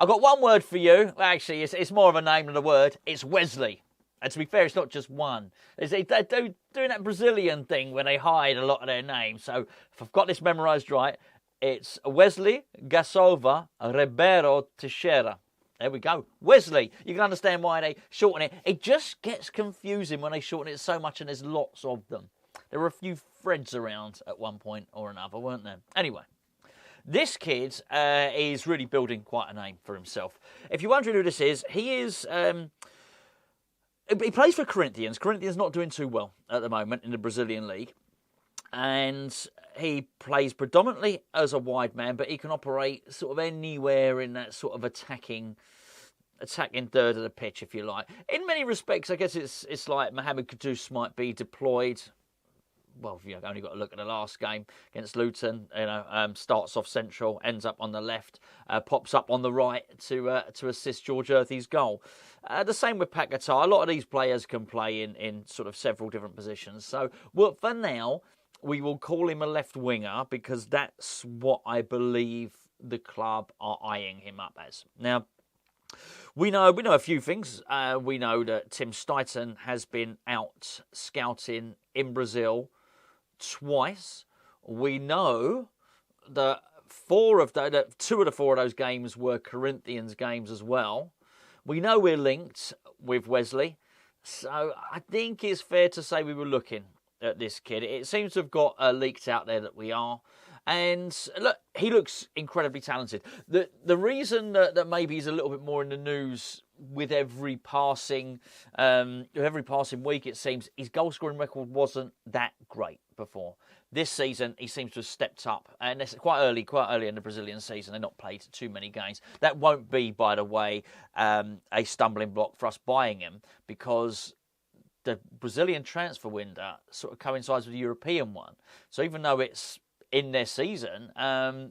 I've got one word for you. Actually, it's more of a name than a word. It's Wesley. And to be fair, it's not just one. They're doing that Brazilian thing where they hide a lot of their names. So if I've got this memorised right, it's Wesley Gassova Ribeiro Teixeira. There we go. Wesley. You can understand why they shorten it. It just gets confusing when they shorten it so much and there's lots of them. There were a few Freds around at one point or another, weren't there? Anyway, this kid is really building quite a name for himself. If you're wondering who this is, he is... he plays for Corinthians. Corinthians not doing too well at the moment in the Brazilian league. And he plays predominantly as a wide man, but he can operate sort of anywhere in that sort of attacking third of the pitch, if you like. In many respects, I guess it's like Mohamed Kudus might be deployed. Well, you've only got to look at the last game against Luton. Starts off central, ends up on the left, pops up on the right to assist George Earthy's goal. The same with Paquetá. A lot of these players can play in sort of several different positions. So, well, for now, we will call him a left winger because that's what I believe the club are eyeing him up as. Now, we know a few things. We know that Tim Steidten has been out scouting in Brazil twice. We know that two of the 4 of those games were Corinthians games as well. We know we're linked with Wesley, so I think it's fair to say we were looking at this kid. It seems to have got leaked out there that we are. And look, he looks incredibly talented. The reason that maybe he's a little bit more in the news with every passing week, it seems, his goal scoring record wasn't that great before. This season, he seems to have stepped up, and it's quite early in the Brazilian season. They've not played too many games. That won't be, by the way, a stumbling block for us buying him, because the Brazilian transfer window sort of coincides with the European one. So even though it's in their season,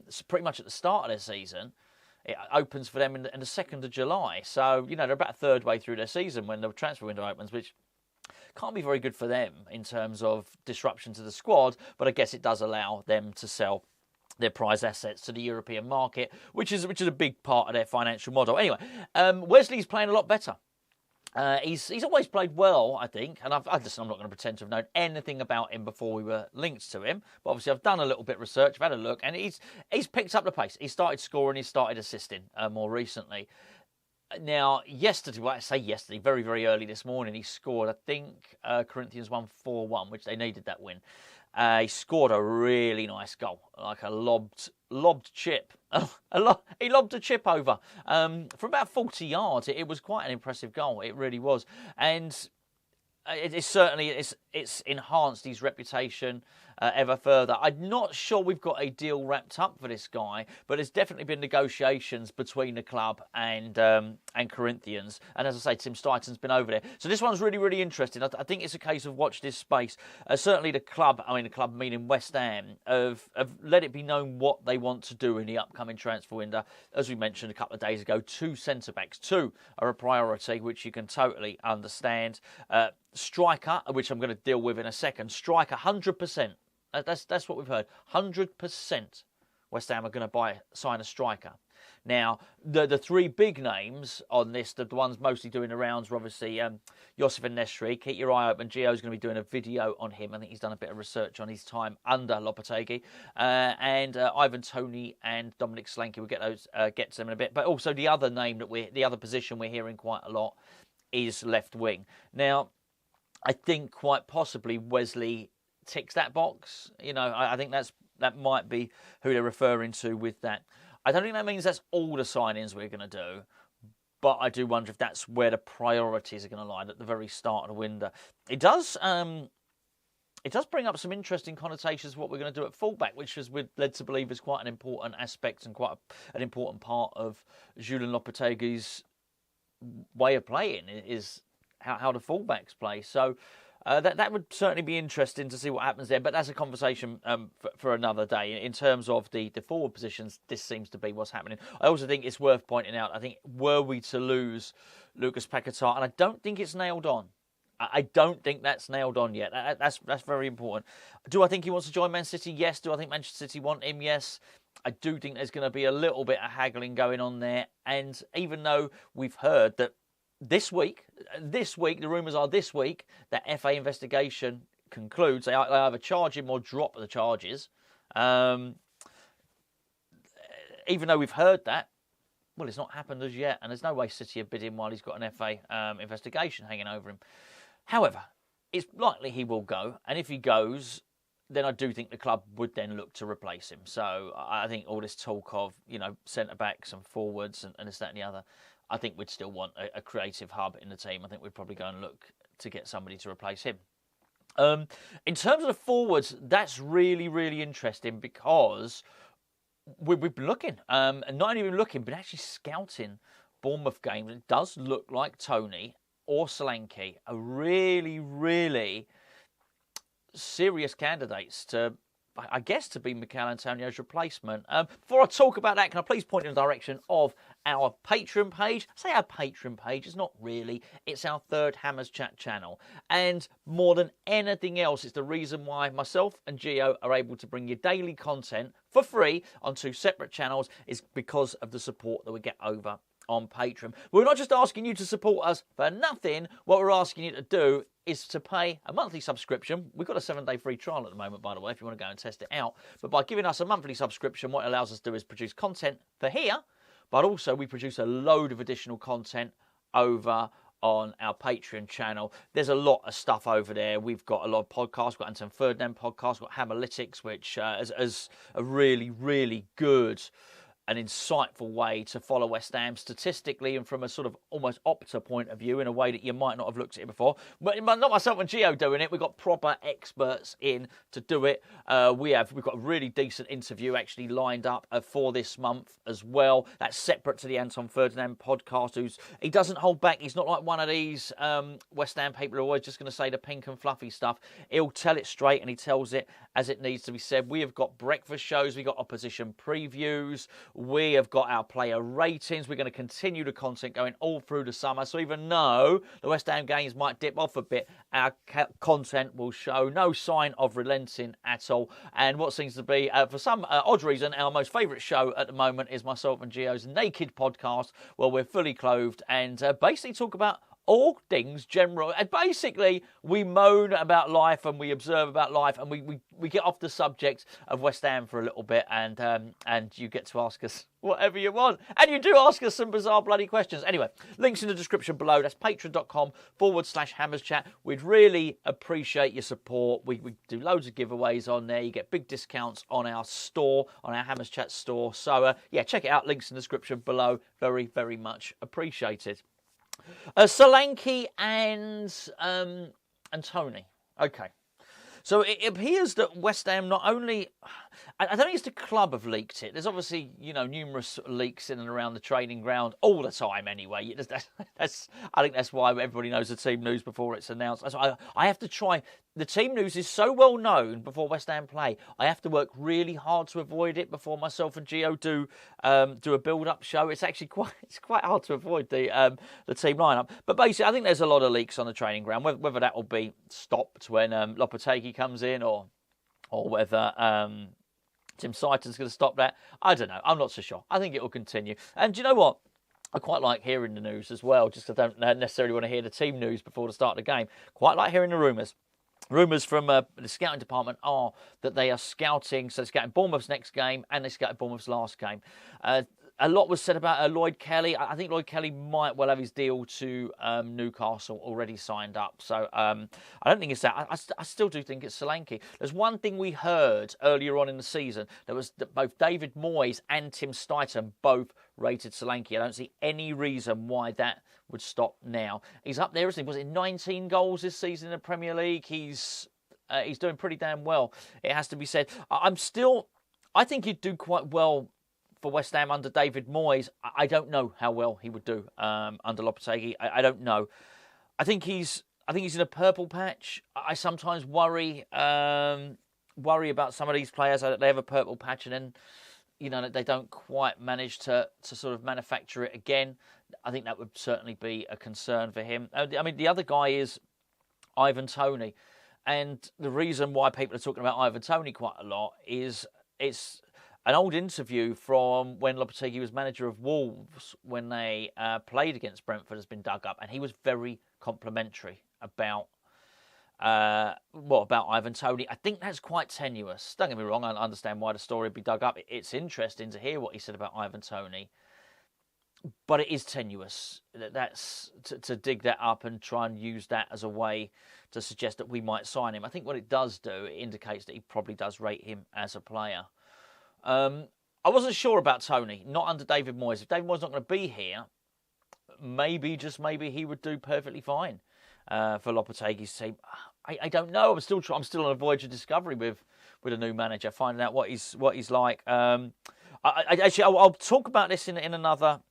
it's pretty much at the start of their season, it opens for them in the 2nd of July. So, they're about a third way through their season when the transfer window opens, which can't be very good for them in terms of disruption to the squad, but I guess it does allow them to sell their prize assets to the European market, which is a big part of their financial model. Anyway, Wesley's playing a lot better. He's always played well, I think, and I'm not going to pretend to have known anything about him before we were linked to him. But obviously, I've done a little bit of research, I've had a look, and he's picked up the pace. He started scoring, he started assisting more recently. Now, yesterday, very, very early this morning, he scored. I think Corinthians won 4-1, which they needed that win. He scored a really nice goal, like a lobbed chip. He lobbed a chip over from about 40 yards. It was quite an impressive goal. It really was, and it's enhanced his reputation ever further. I'm not sure we've got a deal wrapped up for this guy, but there's definitely been negotiations between the club and Corinthians. And as I say, Tim Steidten's been over there. So this one's really, really interesting. I think it's a case of watch this space. Certainly the club meaning West Ham, have let it be known what they want to do in the upcoming transfer window. As we mentioned a couple of days ago, 2 centre-backs. 2 are a priority, which you can totally understand. Striker, which I'm going to deal with in a second. Striker, 100%. That's what we've heard. 100% West Ham are going to sign a striker. Now, the 3 big names on this, the ones mostly doing the rounds, are obviously Josip and Nesri. Keep your eye open. Gio's going to be doing a video on him. I think he's done a bit of research on his time under Lopetegui. And Ivan Toney and Dominic Solanke. We'll get to them in a bit. But also the other name the other position we're hearing quite a lot is left wing. Now, I think quite possibly Wesley ticks that box. I think that might be who they're referring to with that. I don't think that means that's all the signings we're going to do, but I do wonder if that's where the priorities are going to lie at the very start of the window. It does bring up some interesting connotations of what we're going to do at fullback, which is we're led to believe is quite an important aspect and quite an important part of Julian Lopetegui's way of playing, is how the fullbacks play. So that would certainly be interesting to see what happens there. But that's a conversation for another day. In terms of the forward positions, this seems to be what's happening. I also think it's worth pointing out, I think, were we to lose Lucas Paquetá, and I don't think it's nailed on. I don't think that's nailed on yet. That's very important. Do I think he wants to join Man City? Yes. Do I think Manchester City want him? Yes. I do think there's going to be a little bit of haggling going on there. And even though we've heard that this week, the rumours are this week, that FA investigation concludes, they either charge him or drop the charges. Even though we've heard that, well, it's not happened as yet, and there's no way City are bidding while he's got an FA investigation hanging over him. However, it's likely he will go, and if he goes, then I do think the club would then look to replace him. So I think all this talk of, centre-backs and forwards and this, that and the other, I think we'd still want a creative hub in the team. I think we'd probably go and look to get somebody to replace him. In terms of the forwards, that's really, really interesting because we've been looking, and not even looking, but actually scouting Bournemouth games. It does look like Tony or Solanke are really, really serious candidates to be Mikel Antonio's replacement. Before I talk about that, can I please point in the direction of our Patreon page? I say our Patreon page, it's not really. It's our third Hammers Chat channel. And more than anything else, it's the reason why myself and Gio are able to bring you daily content for free on two separate channels, is because of the support that we get over on Patreon. We're not just asking you to support us for nothing. What we're asking you to do is to pay a monthly subscription. We've got a 7-day free trial at the moment, by the way, if you want to go and test it out. But by giving us a monthly subscription, what it allows us to do is produce content for here, but also we produce a load of additional content over on our Patreon channel. There's a lot of stuff over there. We've got a lot of podcasts. We've got Anton Ferdinand podcast. We've got Hammerlytics, which is a really, really good an insightful way to follow West Ham statistically and from a sort of almost Opta point of view in a way that you might not have looked at it before. But not myself and Gio doing it. We've got proper experts in to do it. We've got a really decent interview actually lined up for this month as well. That's separate to the Anton Ferdinand podcast. He doesn't hold back. He's not like one of these West Ham people who are always just going to say the pink and fluffy stuff. He'll tell it straight and he tells it as it needs to be said. We have got breakfast shows. We've got opposition previews. We have got our player ratings. We're going to continue the content going all through the summer. So even though the West Ham games might dip off a bit, our content will show no sign of relenting at all. And what seems to be, for some odd reason, our most favourite show at the moment is myself and Gio's Naked podcast, where we're fully clothed and basically talk about all things general. And basically, we moan about life and we observe about life and we get off the subject of West Ham for a little bit and you get to ask us whatever you want. And you do ask us some bizarre bloody questions. Anyway, links in the description below. That's patreon.com/HammersChat. We'd really appreciate your support. We do loads of giveaways on there. You get big discounts on our store, on our Hammers Chat store. So, yeah, check it out. Links in the description below. Very, very much appreciated. Solanke and Tony. Okay. So it appears that West Ham not only... I don't think it's the club have leaked it. There's obviously, numerous leaks in and around the training ground all the time anyway. I think that's why everybody knows the team news before it's announced. I have to try... The team news is so well known before West Ham play. I have to work really hard to avoid it before myself and Gio do a build-up show. It's actually quite hard to avoid the team lineup. But basically, I think there's a lot of leaks on the training ground. Whether that will be stopped when Lopetegui comes in, or whether Tim Steidten's going to stop that, I don't know. I'm not so sure. I think it will continue. And do you know what? I quite like hearing the news as well. Just I don't necessarily want to hear the team news before the start of the game. Quite like hearing the rumours. Rumours from the scouting department are that they are scouting, so they're scouting Bournemouth's next game and they scouted Bournemouth's last game. A lot was said about Lloyd Kelly. I think Lloyd Kelly might well have his deal to Newcastle already signed up. So I don't think it's that. I still do think it's Solanke. There's one thing we heard earlier on in the season. There was that both David Moyes and Tim Steidten both rated Solanke. I don't see any reason why that would stop now. He's up there, isn't he? Was it 19 goals this season in the Premier League? He's doing pretty damn well, it has to be said. I think he'd do quite well for West Ham under David Moyes. I don't know how well he would do under Lopetegui. I don't know. I think he's in a purple patch. I sometimes worry about some of these players. They have a purple patch and then they don't quite manage to sort of manufacture it again. I think that would certainly be a concern for him. I mean, the other guy is Ivan Toney. And the reason why people are talking about Ivan Toney quite a lot is an old interview from when Lopetegui was manager of Wolves when they played against Brentford has been dug up, and he was very complimentary about about Ivan Toney. I think that's quite tenuous. Don't get me wrong, I understand why the story would be dug up. It's interesting to hear what he said about Ivan Toney, but it is tenuous. That's to dig that up and try and use that as a way to suggest that we might sign him. I think what it does do, it indicates that he probably does rate him as a player. I wasn't sure about Toney, not under David Moyes. If David Moyes not going to be here, maybe, just maybe, he would do perfectly fine for Lopetegui's team. I don't know. I'm still on a voyage of discovery with a new manager, finding out what he's like. I'll talk about this in another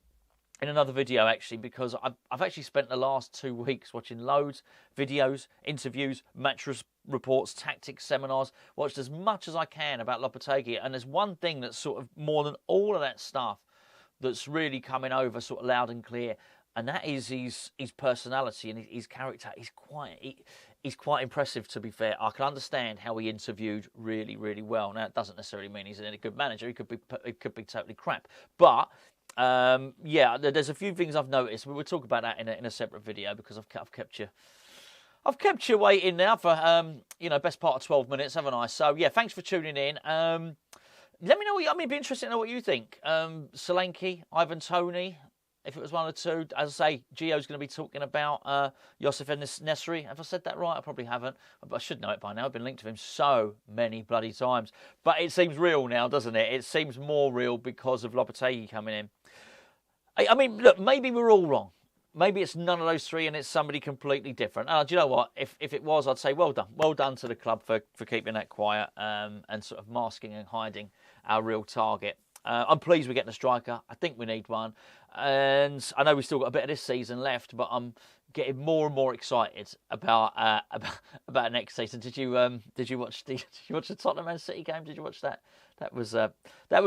video, actually, because I've actually spent the last 2 weeks watching loads, videos, interviews, match reports, tactics, seminars, watched as much as I can about Lopetegui. And there's one thing that's sort of more than all of that stuff that's really coming over sort of loud and clear, and that is his personality and his character. He's quite impressive, to be fair. I can understand how he interviewed really, really well. Now, it doesn't necessarily mean he's a good manager. He could be totally crap. But there's a few things I've noticed. We'll talk about that in a separate video, because I've kept you waiting now for best part of 12 minutes, haven't I? So yeah, thanks for tuning in. Let me know it'd be interesting to know what you think. Solanke, Ivan Toney, if it was one or two. As I say, Gio's going to be talking about Youssef En-Nesyri. Have I said that right? I probably haven't, but I should know it by now. I've been linked to him so many bloody times. But it seems real now, doesn't it? It seems more real because of Lopetegui coming in. I mean, look, maybe we're all wrong. Maybe it's none of those three and it's somebody completely different. Do you know what? If it was, I'd say well done. Well done to the club for keeping that quiet and sort of masking and hiding our real target. I'm pleased we're getting a striker. I think we need one. And I know we've still got a bit of this season left, but I'm getting more and more excited about next season. Did you watch the Tottenham Man City game? Did you watch that? That was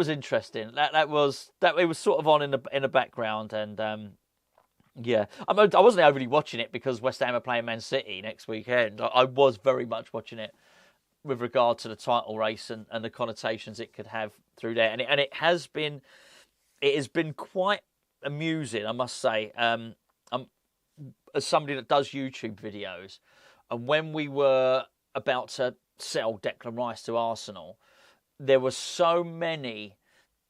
interesting. It was sort of on in the background, and yeah, I wasn't overly watching it because West Ham are playing Man City next weekend. I was very much watching it with regard to the title race and the connotations it could have through there, and it has been quite amusing, I must say. As somebody that does YouTube videos, and when we were about to sell Declan Rice to Arsenal, there were so many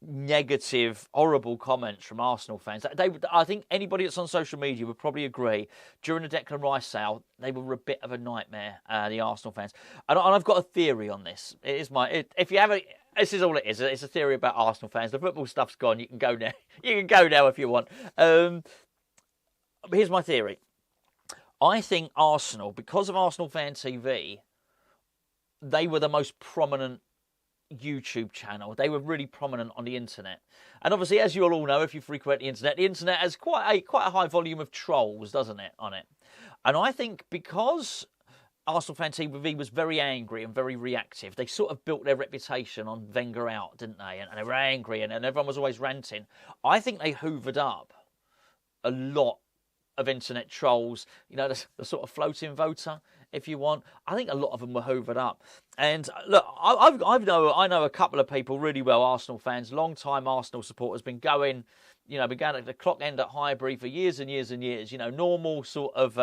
negative, horrible comments from Arsenal fans. I think anybody that's on social media would probably agree. During the Declan Rice sale, they were a bit of a nightmare, the Arsenal fans. And I've got a theory on this. This is all it is. It's a theory about Arsenal fans. The football stuff's gone. You can go now. You can go now if you want. Here's my theory. I think Arsenal, because of Arsenal Fan TV, they were the most prominent YouTube channel. They were really prominent on the internet. And obviously, as you all know, if you frequent the internet has quite a high volume of trolls, doesn't it, on it? And I think because Arsenal Fan TV was very angry and very reactive, they sort of built their reputation on Wenger out, didn't they? And they were angry and everyone was always ranting. I think they hoovered up a lot of internet trolls, the sort of floating voter, if you want. I think a lot of them were hoovered up. And look, I know a couple of people really well, Arsenal fans, long-time Arsenal supporters, been going at the clock end at Highbury for years and years and years. Normal sort of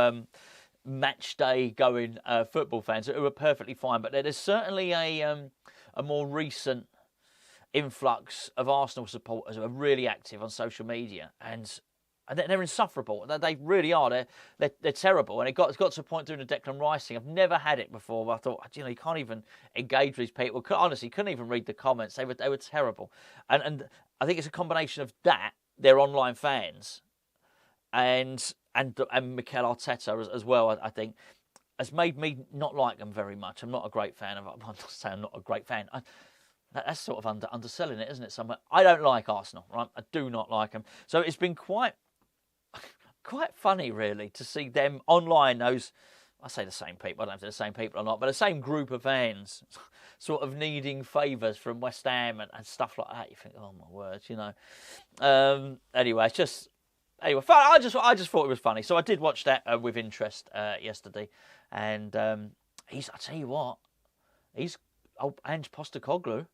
match day going football fans who are perfectly fine. But there's certainly a more recent influx of Arsenal supporters who are really active on social media, and they're insufferable. They really are. They're terrible. And it got to a point during the Declan Rice thing. I've never had it before. But I thought, you can't even engage with these people. Honestly, couldn't even read the comments. They were terrible. And I think it's a combination of that, their online fans, and Mikel Arteta as well. I think has made me not like them very much. I'm not a great fan of. I'm not saying I'm not a great fan. That's sort of underselling it, isn't it? Somewhere. I don't like Arsenal, right? I do not like them. So it's been quite funny, really, to see them online. I say the same people. I don't know if they're the same people or not, but the same group of fans, sort of needing favours from West Ham and stuff like that. You think, oh my words, Anyway, it's just I just thought it was funny, so I did watch that with interest yesterday. And I tell you what, Ange Postecoglou.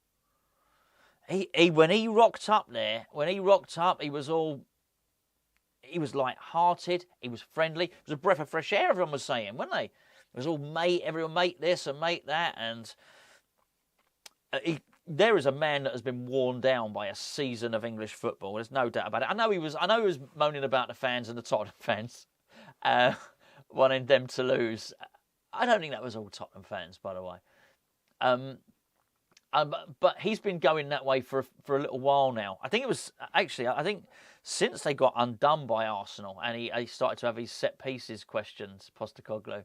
He when he rocked up there, he was light-hearted, he was friendly, it was a breath of fresh air, everyone was saying, weren't they? It was all everyone mate this and mate that, and there is a man that has been worn down by a season of English football. There's no doubt about it. I know he was moaning about the fans and the Tottenham fans, wanting them to lose. I don't think that was all Tottenham fans, by the way. But he's been going that way for a little while now. I think since they got undone by Arsenal and he started to have his set pieces questions, Postecoglou,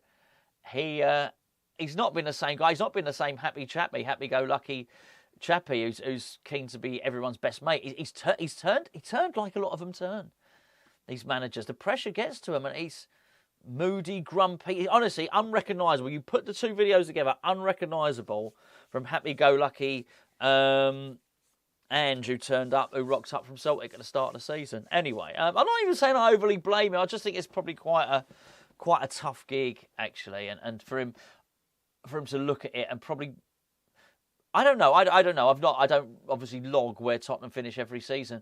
he's not been the same guy. He's not been the same happy-go-lucky chappie who's keen to be everyone's best mate. He turned like a lot of them turn. These managers, the pressure gets to him, and he's moody, grumpy. Honestly, unrecognisable. You put the two videos together, unrecognisable from happy-go-lucky Andrew who rocked up from Celtic at the start of the season. Anyway, I'm not even saying I overly blame him. I just think it's probably quite a tough gig, actually, and for him to look at it and probably, I don't know. I don't obviously log where Tottenham finish every season,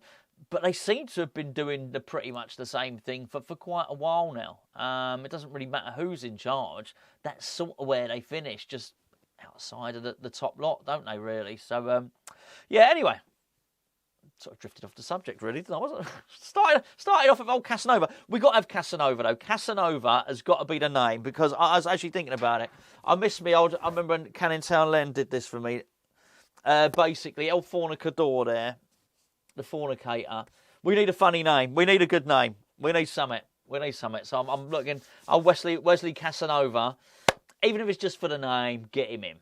but they seem to have been doing pretty much the same thing for quite a while now. It doesn't really matter who's in charge. That's sort of where they finish, just outside of the top lot, don't they, really? So, yeah, anyway. Sort of drifted off the subject, really, didn't I? Wasn't started off with old Casanova. We got to have Casanova, though. Casanova has got to be the name, because I was actually thinking about it. I remember when Canning Town Len did this for me. Basically, El Fornicador there, the fornicator. We need a funny name. We need a good name. We need something. So I'm looking. Wesley Casanova. Even if it's just for the name, get him in.